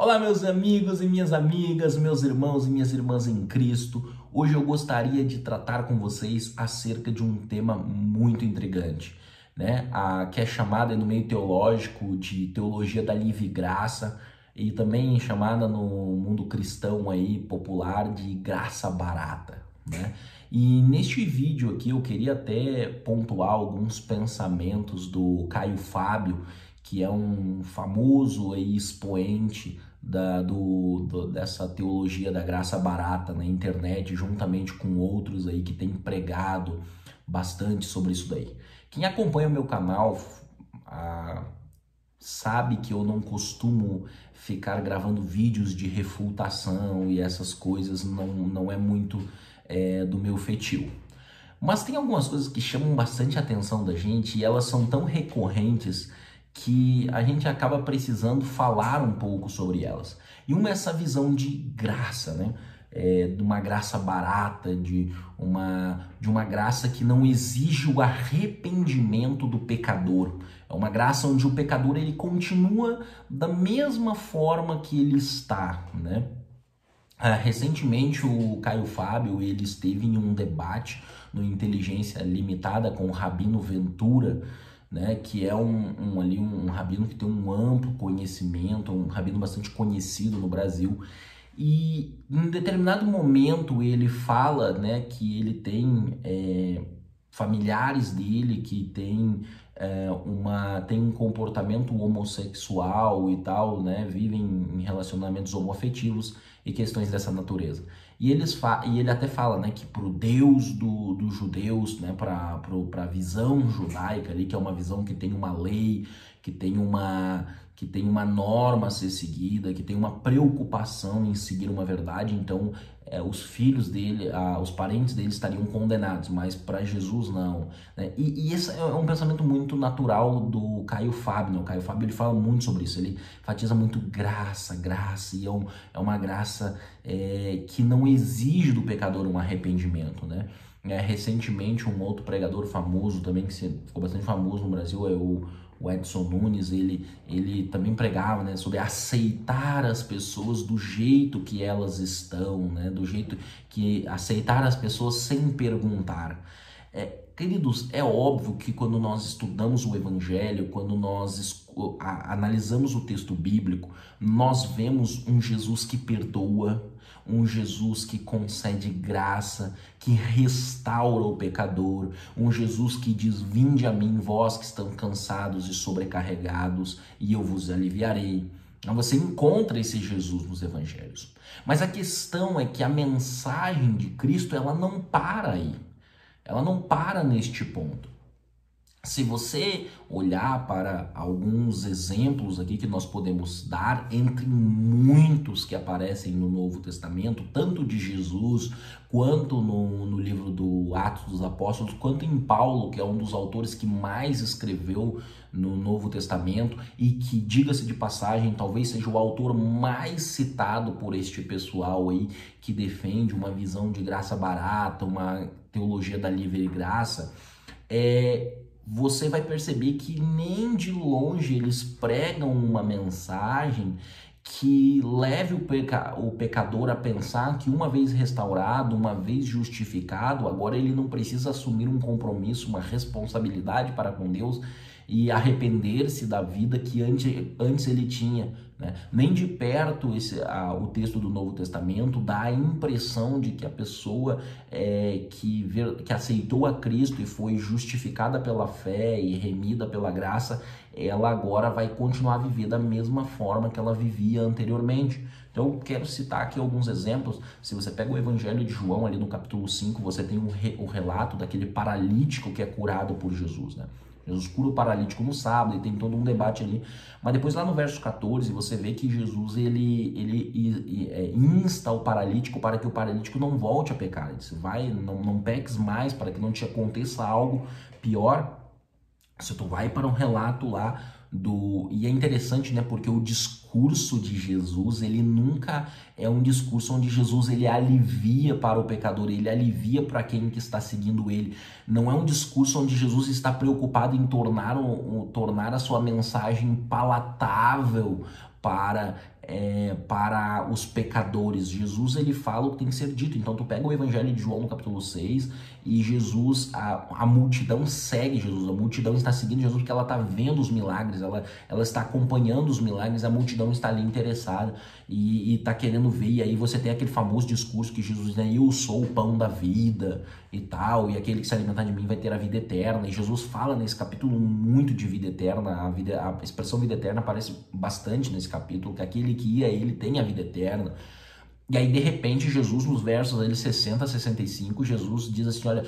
Olá, meus amigos e minhas amigas, meus irmãos e minhas irmãs em Cristo. Hoje eu gostaria de tratar com vocês acerca de um tema muito intrigante, né? Que é chamada no meio teológico de teologia da livre graça e também chamada no mundo cristão aí popular de graça barata, né? E neste vídeo aqui eu queria até pontuar alguns pensamentos do Caio Fábio, que é um famoso expoente dessa teologia da graça barata na internet, juntamente com outros aí que têm pregado bastante sobre isso daí. Quem acompanha o meu canal sabe que eu não costumo ficar gravando vídeos de refutação e essas coisas, não é muito do meu feitio. Mas tem algumas coisas que chamam bastante a atenção da gente e elas são tão recorrentes que a gente acaba precisando falar um pouco sobre elas. E uma é essa visão de graça, né? De uma graça barata, de uma graça que não exige o arrependimento do pecador. É uma graça onde o pecador ele continua da mesma forma que ele está, né? Recentemente o Caio Fábio ele esteve em um debate no Inteligência Limitada com o Rabino Ventura, né, que é um rabino que tem um amplo conhecimento, um rabino bastante conhecido no Brasil. E em determinado momento ele fala, né, que ele tem familiares dele que tem um comportamento homossexual e tal, né, vivem em relacionamentos homoafetivos e questões dessa natureza. E ele até fala, né, que para o Deus dos judeus, né, para a visão judaica ali, que é uma visão que tem uma lei, que tem uma norma a ser seguida, que tem uma preocupação em seguir uma verdade, então os filhos dele, os parentes dele estariam condenados, mas para Jesus não, né? E esse é um pensamento muito natural do Caio Fábio, né? O Caio Fábio ele fala muito sobre isso, ele enfatiza muito graça, e é uma graça que não exige do pecador um arrependimento, né? Recentemente um outro pregador famoso também, que ficou bastante famoso no Brasil, é o Edson Nunes, ele também pregava, né, sobre aceitar as pessoas do jeito que elas estão, né, do jeito que aceitar as pessoas sem perguntar. Queridos, é óbvio que quando nós estudamos o Evangelho, quando nós analisamos o texto bíblico, nós vemos um Jesus que perdoa, um Jesus que concede graça, que restaura o pecador, um Jesus que diz: vinde a mim, vós que estão cansados e sobrecarregados, e eu vos aliviarei. Você encontra esse Jesus nos evangelhos. Mas a questão é que a mensagem de Cristo, ela não para aí. Ela não para neste ponto. Se você olhar para alguns exemplos aqui que nós podemos dar, entre muitos que aparecem no Novo Testamento, tanto de Jesus, quanto no livro do Atos dos Apóstolos, quanto em Paulo, que é um dos autores que mais escreveu no Novo Testamento e que, diga-se de passagem, talvez seja o autor mais citado por este pessoal aí que defende uma visão de graça barata, uma teologia da livre graça. Você vai perceber que nem de longe eles pregam uma mensagem que leve o pecador a pensar que uma vez restaurado, uma vez justificado, agora ele não precisa assumir um compromisso, uma responsabilidade para com Deus e arrepender-se da vida que antes ele tinha, né? Nem de perto o texto do Novo Testamento dá a impressão de que a pessoa que aceitou a Cristo e foi justificada pela fé e remida pela graça, ela agora vai continuar a viver da mesma forma que ela vivia anteriormente. Então eu quero citar aqui alguns exemplos. Se você pega o Evangelho de João ali no capítulo 5, você tem o relato daquele paralítico que é curado por Jesus, né? Jesus cura o paralítico no sábado e tem todo um debate ali. Mas depois lá no verso 14 você vê que Jesus ele insta o paralítico para que o paralítico não volte a pecar. Ele diz: não peques mais para que não te aconteça algo pior. Se tu vai para um relato lá e é interessante, né, porque o discurso de Jesus, ele nunca é um discurso onde Jesus ele alivia para o pecador, ele alivia para quem que está seguindo ele. Não é um discurso onde Jesus está preocupado em tornar a sua mensagem palatável para os pecadores. Jesus, ele fala o que tem que ser dito. Então tu pega o Evangelho de João no capítulo 6 e Jesus, a multidão segue Jesus, a multidão está seguindo Jesus porque ela está vendo os milagres, ela está acompanhando os milagres, a multidão está ali interessada e está querendo ver. E aí você tem aquele famoso discurso que Jesus diz, né, eu sou o pão da vida e tal, e aquele que se alimentar de mim vai ter a vida eterna. E Jesus fala nesse capítulo muito de vida eterna, a expressão vida eterna aparece bastante nesse capítulo, que aquele que ia a ele tem a vida eterna. E aí, de repente, Jesus, nos versos ali 60 a 65, Jesus diz assim, olha,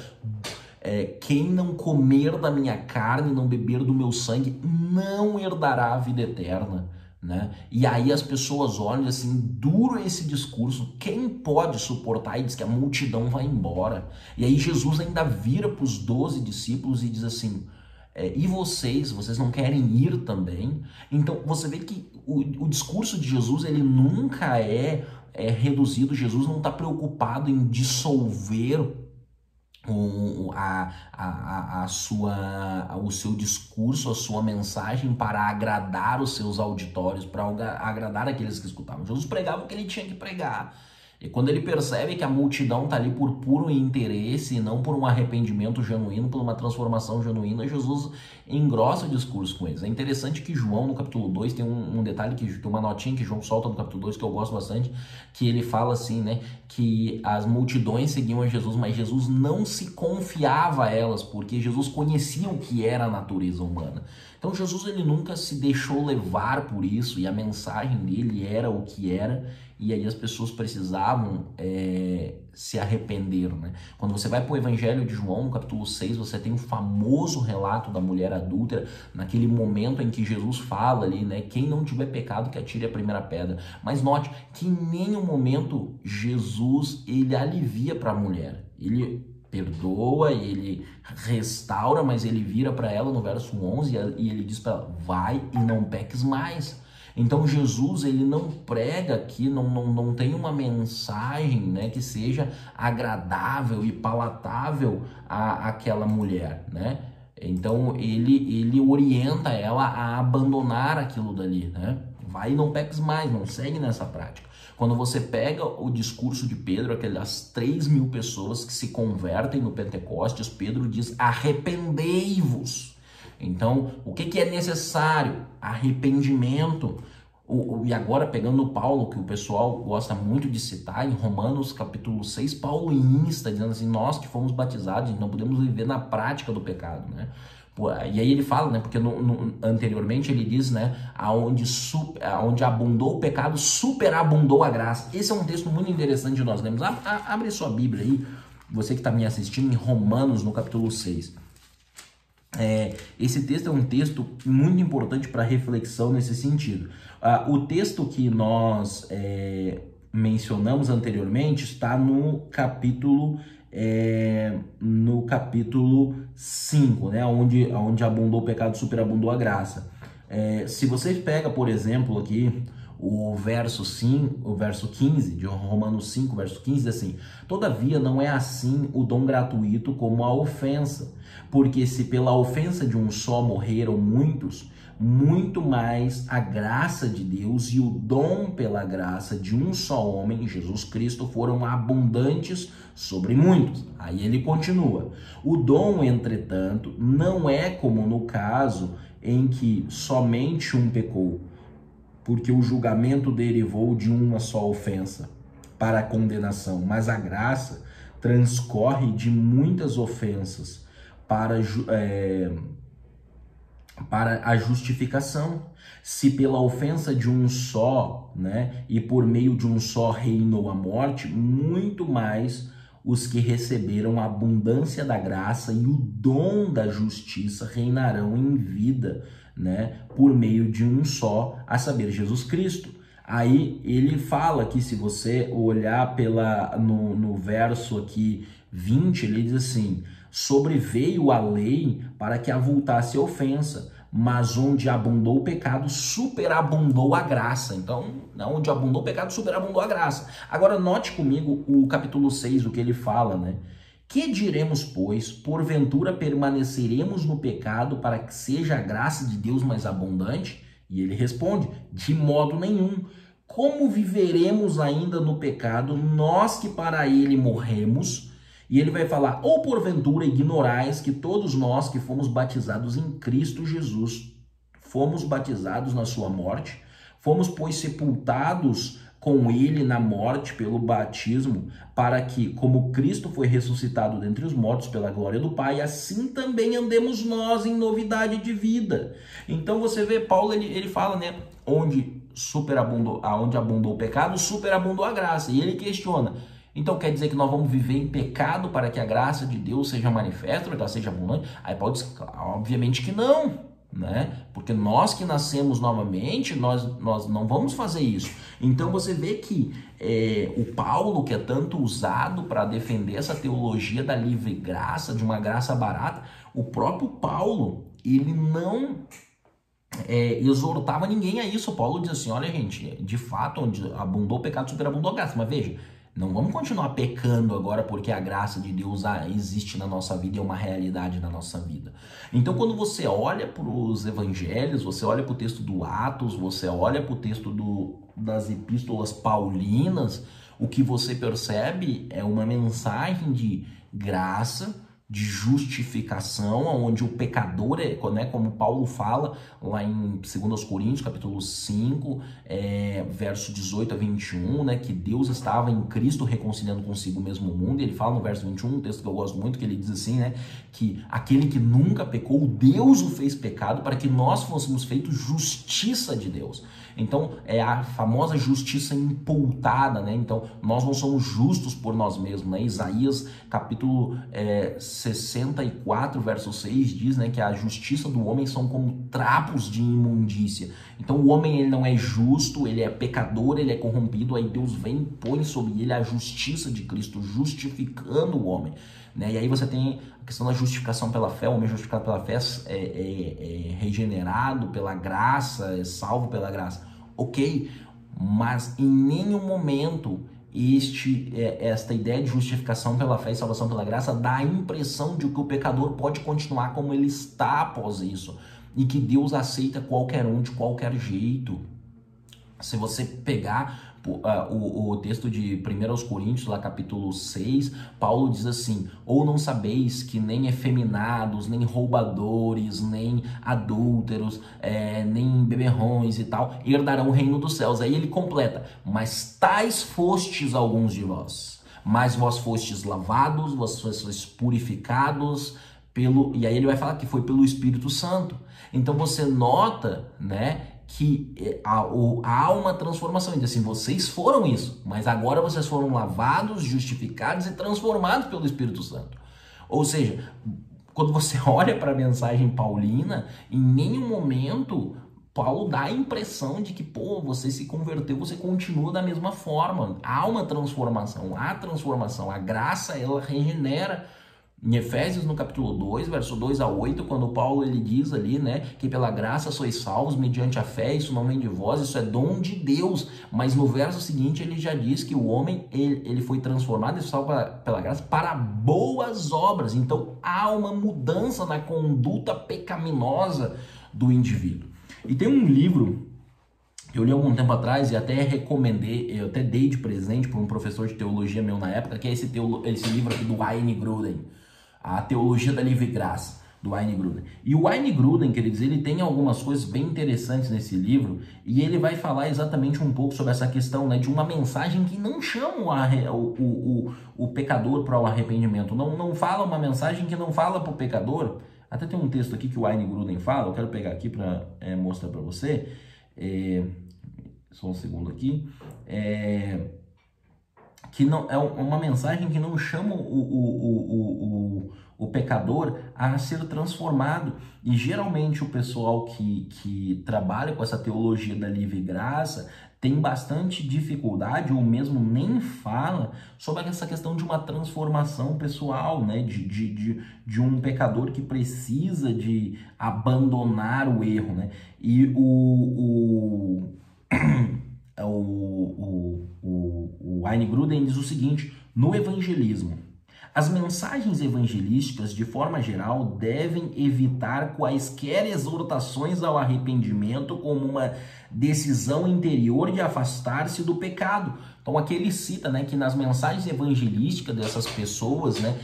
quem não comer da minha carne e não beber do meu sangue não herdará a vida eterna, né? E aí as pessoas olham assim, duro esse discurso, quem pode suportar? E diz que a multidão vai embora. E aí Jesus ainda vira para os 12 discípulos e diz assim, e vocês não querem ir também? Então você vê que o discurso de Jesus, ele nunca é reduzido. Jesus não está preocupado em dissolver o seu discurso, a sua mensagem para agradar os seus auditórios, para agradar aqueles que escutavam. Jesus pregava o que ele tinha que pregar. E quando ele percebe que a multidão está ali por puro interesse e não por um arrependimento genuíno, por uma transformação genuína, Jesus engrossa o discurso com eles. É interessante que João, no capítulo 2, tem um detalhe, tem uma notinha que João solta no capítulo 2, que eu gosto bastante, que ele fala assim, né, que as multidões seguiam a Jesus, mas Jesus não se confiava a elas, porque Jesus conhecia o que era a natureza humana. Então Jesus, ele nunca se deixou levar por isso, e a mensagem dele era o que era, e aí as pessoas precisavam se arrepender, né? Quando você vai para o Evangelho de João, no capítulo 6, você tem o famoso relato da mulher adúltera, naquele momento em que Jesus fala ali, né? Quem não tiver pecado, que atire a primeira pedra. Mas note que em nenhum momento Jesus, ele alivia para a mulher. Ele perdoa, ele restaura, mas ele vira para ela no verso 11 e ele diz para ela, vai e não peques mais. Então Jesus, ele não prega aqui, não tem uma mensagem, né, que seja agradável e palatável àquela mulher, né? Então ele orienta ela a abandonar aquilo dali, né? Vai e não peques mais, não segue nessa prática. Quando você pega o discurso de Pedro, aquelas 3.000 pessoas que se convertem no Pentecostes, Pedro diz, arrependei-vos. Então, o que é necessário? Arrependimento. E agora, pegando Paulo, que o pessoal gosta muito de citar, em Romanos capítulo 6, Paulo insta, dizendo assim, nós que fomos batizados, não podemos viver na prática do pecado, né? E aí ele fala, né? Porque anteriormente ele diz, né? Aonde abundou o pecado, superabundou a graça. Esse é um texto muito interessante de nós lemos. Abre sua Bíblia aí, você que está me assistindo, em Romanos, no capítulo 6. Esse texto é um texto muito importante para reflexão nesse sentido. O texto que nós mencionamos anteriormente está no capítulo 5, né? Onde abundou o pecado, superabundou a graça. Se você pega, por exemplo, aqui o verso 15 de Romanos 5, verso 15, diz assim, todavia não é assim o dom gratuito como a ofensa, porque se pela ofensa de um só morreram muitos, muito mais a graça de Deus e o dom pela graça de um só homem, Jesus Cristo, foram abundantes sobre muitos. Aí ele continua, o dom, entretanto, não é como no caso em que somente um pecou, porque o julgamento derivou de uma só ofensa para a condenação, mas a graça transcorre de muitas ofensas para a justificação. Se pela ofensa de um só, né, e por meio de um só reinou a morte, muito mais os que receberam a abundância da graça e o dom da justiça reinarão em vida, né, por meio de um só, a saber, Jesus Cristo. Aí ele fala que, se você olhar no verso aqui 20, ele diz assim, sobreveio a lei para que avultasse a ofensa, mas onde abundou o pecado, superabundou a graça. Então, onde abundou o pecado, superabundou a graça. Agora, note comigo o capítulo 6, o que ele fala, né? Que diremos, pois, porventura permaneceremos no pecado para que seja a graça de Deus mais abundante? E ele responde: de modo nenhum. Como viveremos ainda no pecado, nós que para ele morremos? E ele vai falar: ou porventura ignorais que todos nós que fomos batizados em Cristo Jesus, fomos batizados na sua morte, fomos, pois, sepultados com ele na morte pelo batismo, para que, como Cristo foi ressuscitado dentre os mortos pela glória do Pai, assim também andemos nós em novidade de vida. Então você vê, Paulo, ele fala, né, onde abundou o pecado, superabundou a graça. E ele questiona: então quer dizer que nós vamos viver em pecado para que a graça de Deus seja manifesta, para que ela seja abundante? Aí Paulo diz: obviamente que não. Né? Porque nós que nascemos novamente, nós não vamos fazer isso. Então você vê que o Paulo, que é tanto usado para defender essa teologia da livre graça, de uma graça barata, o próprio Paulo, ele não exortava ninguém a isso. O Paulo diz assim: olha, gente, de fato, onde abundou o pecado, superabundou a graça. Mas veja, não vamos continuar pecando agora porque a graça de Deus existe na nossa vida e é uma realidade na nossa vida. Então, quando você olha para os evangelhos, você olha para o texto do Atos, você olha para o texto das epístolas paulinas, o que você percebe é uma mensagem de graça, de justificação, onde o pecador, né, como Paulo fala lá em 2 Coríntios, capítulo 5, verso 18 a 21, né, que Deus estava em Cristo reconciliando consigo mesmo o mundo. E ele fala no verso 21, um texto que eu gosto muito, que ele diz assim, né, que aquele que nunca pecou, Deus o fez pecado para que nós fôssemos feitos justiça de Deus. Então, é a famosa justiça imputada, né? Então, nós não somos justos por nós mesmos, né? Isaías, capítulo 64, verso 6, diz, né, que a justiça do homem são como trapos de imundícia. Então, o homem, ele não é justo, ele é pecador, ele é corrompido, aí Deus vem e põe sobre ele a justiça de Cristo, justificando o homem. Né? E aí você tem a questão da justificação pela fé. O homem justificado pela fé é regenerado pela graça, é salvo pela graça. Ok, mas em nenhum momento esta ideia de justificação pela fé e salvação pela graça dá a impressão de que o pecador pode continuar como ele está após isso e que Deus aceita qualquer um de qualquer jeito. Se você pegar o texto de 1 Coríntios, lá capítulo 6, Paulo diz assim: ou não sabeis que nem efeminados, nem roubadores, nem adúlteros, nem beberrões e tal, herdarão o reino dos céus. Aí ele completa: mas tais fostes alguns de vós, mas vós fostes lavados, vós fostes purificados, e aí ele vai falar que foi pelo Espírito Santo. Então você nota, né, que há uma transformação. Então, assim, vocês foram isso, mas agora vocês foram lavados, justificados e transformados pelo Espírito Santo. Ou seja, quando você olha para a mensagem paulina, em nenhum momento Paulo dá a impressão de que, você se converteu, você continua da mesma forma. Há uma transformação, a graça, ela regenera. Em Efésios, no capítulo 2, verso 2 a 8, quando Paulo ele diz ali, né, que pela graça sois salvos mediante a fé, isso não vem de vós, isso é dom de Deus. Mas no verso seguinte ele já diz que o homem ele foi transformado e salvo pela graça para boas obras. Então há uma mudança na conduta pecaminosa do indivíduo. E tem um livro que eu li há algum tempo atrás e até recomendei, eu até dei de presente para um professor de teologia meu na época, que é esse livro aqui do Wayne Grudem, A Teologia da Livre Graça, do Wayne Grudem. E o Wayne Grudem, quer dizer, ele tem algumas coisas bem interessantes nesse livro, e ele vai falar exatamente um pouco sobre essa questão, né, de uma mensagem que não chama o pecador para o arrependimento. Não fala uma mensagem que não fala para o pecador. Até tem um texto aqui que o Wayne Grudem fala, eu quero pegar aqui para mostrar para você. Só um segundo aqui. Que não é uma mensagem que não chama o pecador a ser transformado. E geralmente o pessoal que trabalha com essa teologia da livre graça tem bastante dificuldade, ou mesmo nem fala sobre essa questão de uma transformação pessoal, né? De um pecador que precisa de abandonar o erro, né? E o Wayne Grudem diz o seguinte: no evangelismo, As mensagens evangelísticas, de forma geral, devem evitar quaisquer exortações ao arrependimento como uma decisão interior de afastar-se do pecado. Então aqui ele cita, né, que nas mensagens evangelísticas dessas pessoas, né,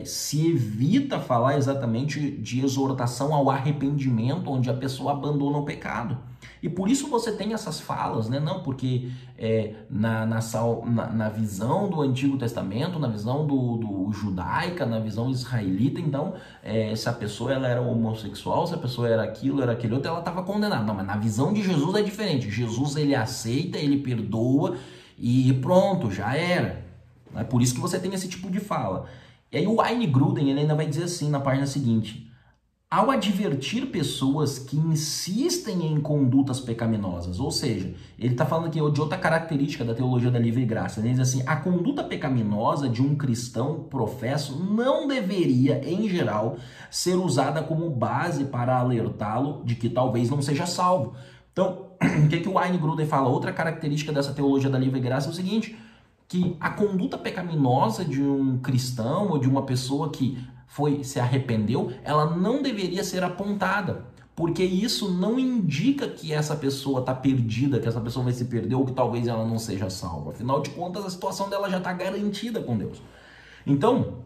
se evita falar exatamente de exortação ao arrependimento, onde a pessoa abandona o pecado. E por isso você tem essas falas, né? Não, porque na visão do Antigo Testamento, na visão do judaica, na visão israelita, então, se a pessoa ela era homossexual, se a pessoa era aquilo, era aquele outro, ela estava condenada. Não, mas na visão de Jesus é diferente. Jesus, ele aceita, ele perdoa e pronto, já era. É por isso que você tem esse tipo de fala. E aí o Wayne Grudem, ele ainda vai dizer assim na página seguinte: ao advertir pessoas que insistem em condutas pecaminosas, ou seja, ele está falando aqui de outra característica da teologia da livre graça. Ele diz assim: a conduta pecaminosa de um cristão professo não deveria, em geral, ser usada como base para alertá-lo de que talvez não seja salvo. Então, o que o Wayne Grudem fala? Outra característica dessa teologia da livre graça é o seguinte, que a conduta pecaminosa de um cristão ou de uma pessoa que se arrependeu, ela não deveria ser apontada, porque isso não indica que essa pessoa está perdida, que essa pessoa vai se perder ou que talvez ela não seja salva. Afinal de contas, a situação dela já está garantida com Deus. Então,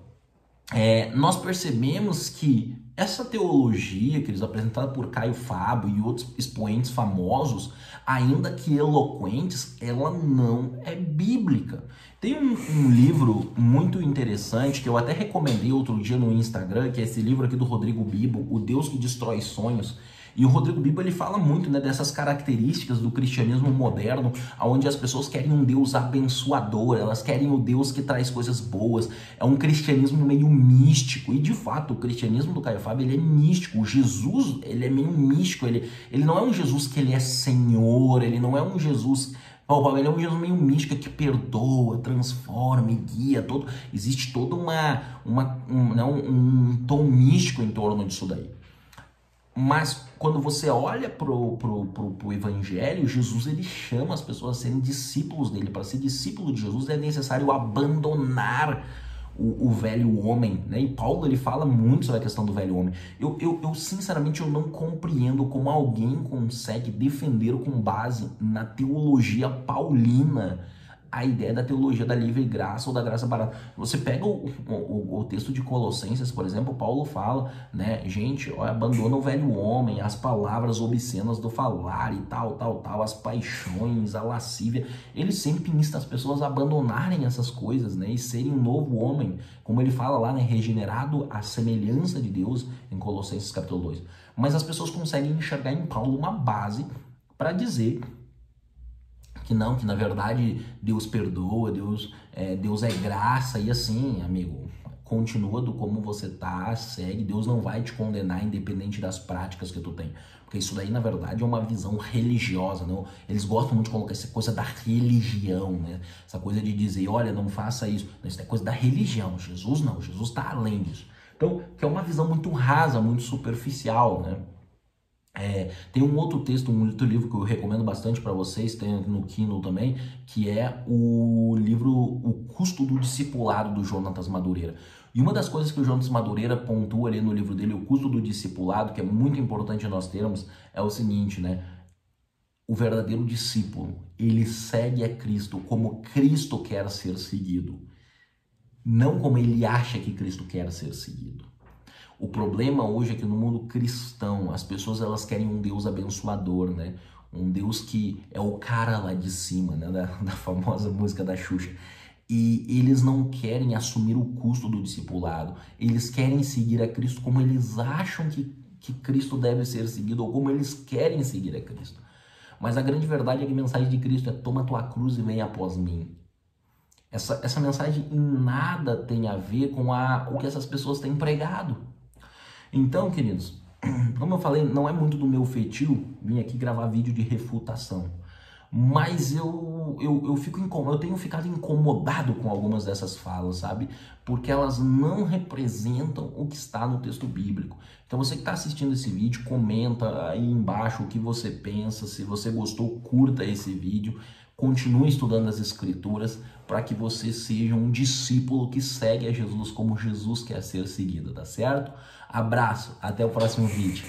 nós percebemos que essa teologia que eles apresentaram por Caio Fábio e outros expoentes famosos, ainda que eloquentes, ela não é bíblica. Tem um livro muito interessante que eu até recomendei outro dia no Instagram, que é esse livro aqui do Rodrigo Bibo, O Deus que Destrói Sonhos. E o Rodrigo Bibo, ele fala muito, né, dessas características do cristianismo moderno, onde as pessoas querem um Deus abençoador, elas querem o Deus que traz coisas boas. É um cristianismo meio místico. E de fato, o cristianismo do Caio Fábio, ele é místico. O Jesus, ele é meio místico. Ele não é um Jesus que ele é Senhor, ele não é um Jesus... Ele é um Jesus meio místico que perdoa, transforma e guia. Existe todo um tom místico em torno disso daí. Mas quando você olha pro evangelho, Jesus ele chama as pessoas a serem discípulos dele. Para ser discípulo de Jesus é necessário abandonar o velho homem, né? E Paulo ele fala muito sobre a questão do velho homem. Eu sinceramente eu não compreendo como alguém consegue defender com base na teologia paulina a ideia da teologia da livre graça ou da graça barata. Você pega o texto de Colossenses, por exemplo, Paulo fala, né, gente, abandona o velho homem, as palavras obscenas do falar e tal, as paixões, a lascívia. Ele sempre insta as pessoas a abandonarem essas coisas, né, e serem um novo homem, como ele fala lá, né, regenerado à semelhança de Deus, em Colossenses capítulo 2. Mas as pessoas conseguem enxergar em Paulo uma base para dizer que não, que na verdade Deus perdoa, Deus é graça, e assim, amigo, continua do como você tá, segue, Deus não vai te condenar independente das práticas que tu tem, porque isso daí na verdade é uma visão religiosa, não? Eles gostam muito de colocar essa coisa da religião, né? Essa coisa de dizer, olha, não faça isso, isso é coisa da religião, Jesus não, Jesus tá além disso. Então, que é uma visão muito rasa, muito superficial, né? Tem um outro texto, um outro livro que eu recomendo bastante para vocês, tem no Kindle também, que é o livro O Custo do Discipulado, do Jonatas Madureira. E uma das coisas que o Jonatas Madureira pontua ali no livro dele, O Custo do Discipulado, que é muito importante nós termos, é o seguinte, né? O verdadeiro discípulo, ele segue a Cristo como Cristo quer ser seguido, não como ele acha que Cristo quer ser seguido. O problema hoje é que no mundo cristão, as pessoas elas querem um Deus abençoador, né? Um Deus que é o cara lá de cima, né? Da famosa música da Xuxa. E eles não querem assumir o custo do discipulado. Eles querem seguir a Cristo como eles acham que Cristo deve ser seguido ou como eles querem seguir a Cristo. Mas a grande verdade é que a mensagem de Cristo é: toma tua cruz e vem após mim. Essa mensagem em nada tem a ver com o que essas pessoas têm pregado. Então, queridos, como eu falei, não é muito do meu feitio vir aqui gravar vídeo de refutação, mas eu tenho ficado incomodado com algumas dessas falas, sabe? Porque elas não representam o que está no texto bíblico. Então você que está assistindo esse vídeo, comenta aí embaixo o que você pensa, se você gostou, curta esse vídeo, Continue estudando as Escrituras para que você seja um discípulo que segue a Jesus como Jesus quer ser seguido, tá certo? Abraço, até o próximo vídeo.